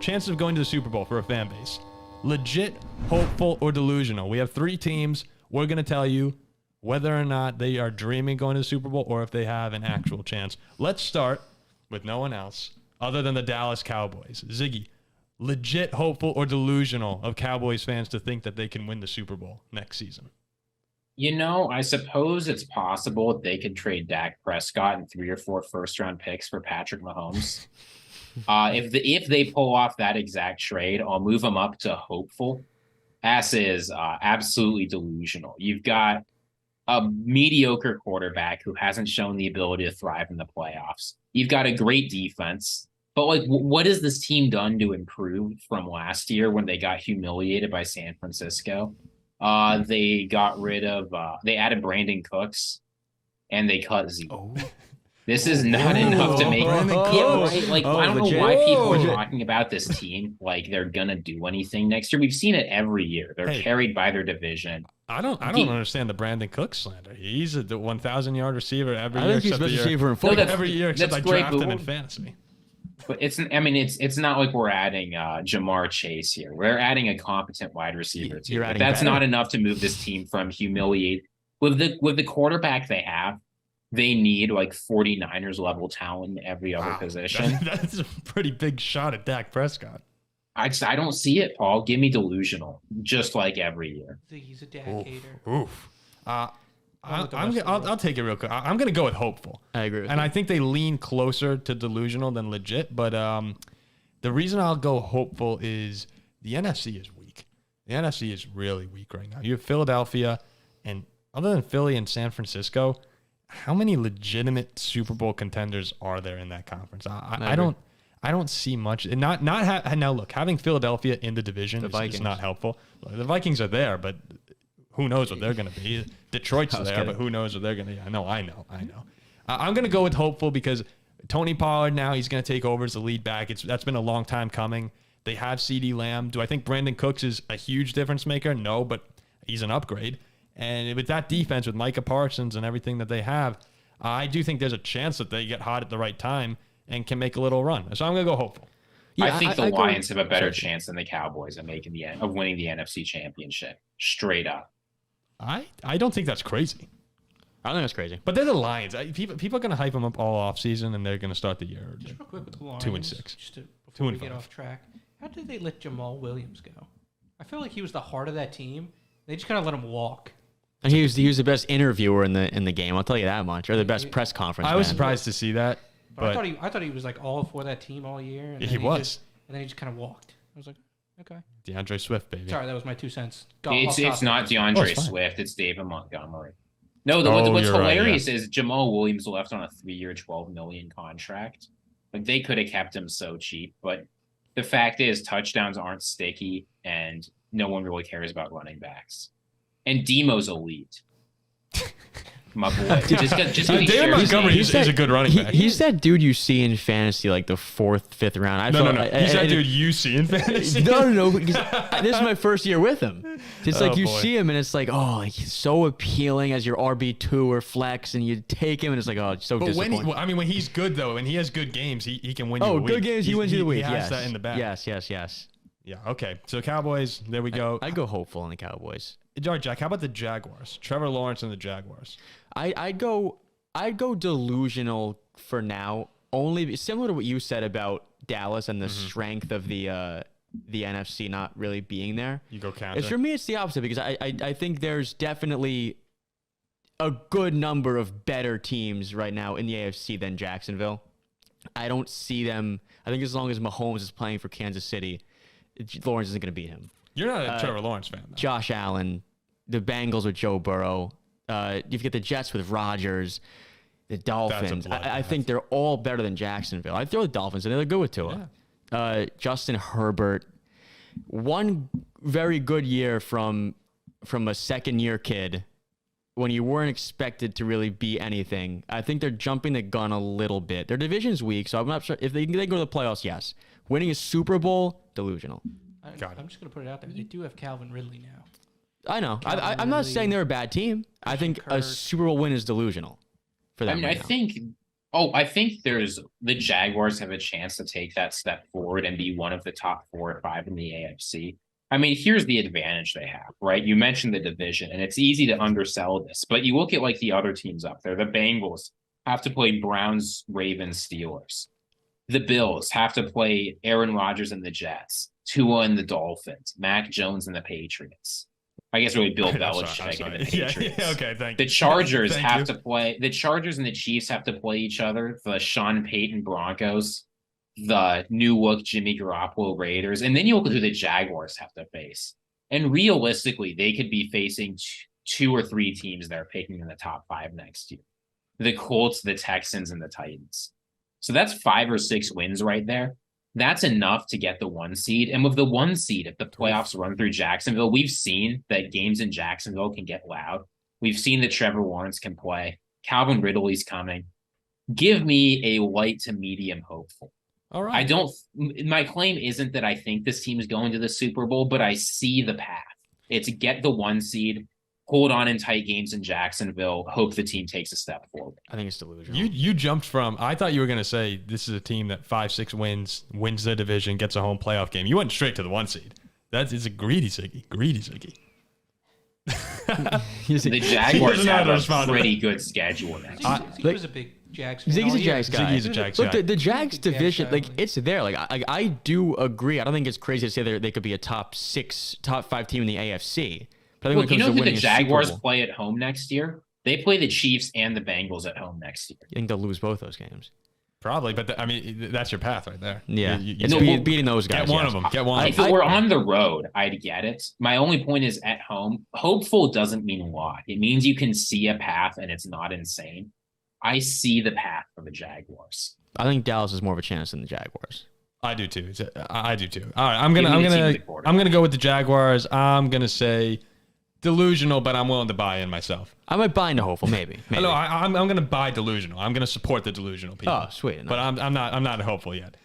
chances of going to the Super Bowl for a fan base. Legit, hopeful, or delusional. We have 3 teams. We're going to tell you whether or not they are dreaming going to the Super Bowl or if they have an actual chance. Let's start with no one else other than the Dallas Cowboys. Ziggy, legit, hopeful, or delusional of Cowboys fans to think that they can win the Super Bowl next season? I suppose it's possible they could trade Dak Prescott and 3 or 4 first-round picks for Patrick Mahomes. If they pull off that exact trade, I'll move them up to hopeful. Ass is absolutely delusional. You've got a mediocre quarterback who hasn't shown the ability to thrive in the playoffs. You've got a great defense. But like, what has this team done to improve from last year when they got humiliated by San Francisco? They got rid of, they added Brandon Cooks and they cut Zeke. Oh. This is not enough to make. I don't know why people are talking about this team like they're gonna do anything next year. We've seen it every year. They're carried by their division. I don't understand the Brandon Cooks slander. He's a 1,000-yard receiver every year. He's best receiver in football. Every year except I draft him in fantasy. But it's not like we're adding Jamar Chase here. We're adding a competent wide receiver too. But that's not enough to move this team from humiliate with the quarterback they have. They need like 49ers level talent in every other position. That's a pretty big shot at Dak Prescott. I don't see it, Paul. Give me delusional, just like every year. He's a Dak hater. Oof. I'll take it real quick. I'm going to go with hopeful. I agree with and you. I think they lean closer to delusional than legit. But the reason I'll go hopeful is the NFC is weak. The NFC is really weak right now. You have Philadelphia, and other than Philly and San Francisco, how many legitimate Super Bowl contenders are there in that conference? I don't see much. And now look, having Philadelphia in the division is not helpful. The Vikings are there, but who knows what they're going to be? Detroit's there, but who knows what they're going to be? I know. I'm going to go with hopeful because Tony Pollard now, he's going to take over as the lead back. That's been a long time coming. They have CeeDee Lamb. Do I think Brandon Cooks is a huge difference maker? No, but he's an upgrade. And with that defense, with Micah Parsons and everything that they have, I do think there's a chance that they get hot at the right time and can make a little run. So I'm going to go hopeful. Yeah, I think the Lions have a better chance than the Cowboys of winning the NFC Championship. Straight up. I don't think that's crazy. I don't think that's crazy. But they're the Lions. People are going to hype them up all offseason, and they're going to start the year just real quick with the Lions, 2-6. Just before we get off track, how did they let Jamal Williams go? I feel like he was the heart of that team. They just kind of let him walk. And he was the best interviewer in the game. I'll tell you that much. Or the best press conference. I was surprised to see that. But I thought he was like all for that team all year. And he was. And then he just kind of walked. I was like, okay. DeAndre Swift, baby. Sorry, that was my 2 cents. It's not DeAndre Swift. It's David Montgomery. No, what's hilarious is Jamal Williams left on a 3-year, $12 million contract. Like they could have kept him so cheap, but the fact is touchdowns aren't sticky, and no one really cares about running backs. And Demo's elite. My boy. David Montgomery is a good running back. He's that dude you see in fantasy like the 4th, 5th round. No. He's that dude you see in fantasy. No. Because this is my first year with him. It's like you see him and it's like, he's so appealing as your RB2 or flex, and you take him and it's like, it's so disappointing. When he's good though, and he has good games, he can win you the week. Good games, he wins you the week. He has that in the bag. Yes. Yeah, okay. So Cowboys, there we go. I go hopeful on the Cowboys. All right, Jack, how about the Jaguars? Trevor Lawrence and the Jaguars. I'd go delusional for now, only similar to what you said about Dallas and the strength of the NFC not really being there. You go counter. For me, it's the opposite because I think there's definitely a good number of better teams right now in the AFC than Jacksonville. I don't see them. I think as long as Mahomes is playing for Kansas City, Lawrence isn't going to beat him. You're not a Trevor Lawrence fan, though. Josh Allen, the Bengals with Joe Burrow. You get the Jets with Rodgers, the Dolphins. I think they're all better than Jacksonville. I'd throw the Dolphins in. They're good with Tua. Yeah. Justin Herbert. One very good year from a second-year kid when you weren't expected to really be anything. I think they're jumping the gun a little bit. Their division's weak, so I'm not sure. If they go to the playoffs, yes. Winning a Super Bowl, delusional. I'm just going to put it out there. They do have Calvin Ridley now. I know. I'm not saying they're a bad team. I think a Super Bowl win is delusional for them. I think Oh, I think the Jaguars have a chance to take that step forward and be one of the top 4 or 5 in the AFC. I mean, here's the advantage they have, right? You mentioned the division, and it's easy to undersell this, but you look at like the other teams up there. The Bengals have to play Browns, Ravens, Steelers. The Bills have to play Aaron Rodgers and the Jets, Tua and the Dolphins, Mac Jones and the Patriots. I guess really Bill Belichick and the Patriots. Yeah, okay, thank you. The Chargers to play. The Chargers and the Chiefs have to play each other. The Sean Payton Broncos, the new look Jimmy Garoppolo Raiders, and then you look at who the Jaguars have to face. And realistically, they could be facing 2 or 3 teams that are picking in the top 5 next year: the Colts, the Texans, and the Titans. So that's 5 or 6 wins right there. That's enough to get the 1 seed. And with the 1 seed, if the playoffs run through Jacksonville, we've seen that games in Jacksonville can get loud. We've seen that Trevor Lawrence can play. Calvin Ridley's coming. Give me a light to medium hopeful. All right. My claim isn't that I think this team is going to the Super Bowl, but I see the path. It's get the 1 seed, hold on in tight games in Jacksonville, hope the team takes a step forward. I think it's delusional. You jumped from, I thought you were going to say this is a team that 5-6 wins the division, gets a home playoff game. You went straight to the 1 seed. It's a greedy Ziggy. The Jaguars have a pretty good schedule next year. Ziggy was a big Jags fan. Ziggy's a Jags guy. Ziggy's a Jags guy. Look, the Jags division, like, it's there. Like, I do agree. I don't think it's crazy to say they could be a top 5 team in the AFC. But I think you know who the Jaguars play at home next year? They play the Chiefs and the Bengals at home next year. I think they'll lose both those games. Probably, but that's your path right there. Yeah, it's beating those guys. Get one of them. If it were on the road, I'd get it. My only point is at home, hopeful doesn't mean a lot. It means you can see a path and it's not insane. I see the path for the Jaguars. I think Dallas has more of a chance than the Jaguars. I do too. I do too. All right, I'm gonna go with the Jaguars. I'm gonna say delusional, but I'm willing to buy in myself. I might buy into hopeful, maybe. No, I'm going to buy delusional. I'm going to support the delusional people. Oh, sweet. But I'm not hopeful yet.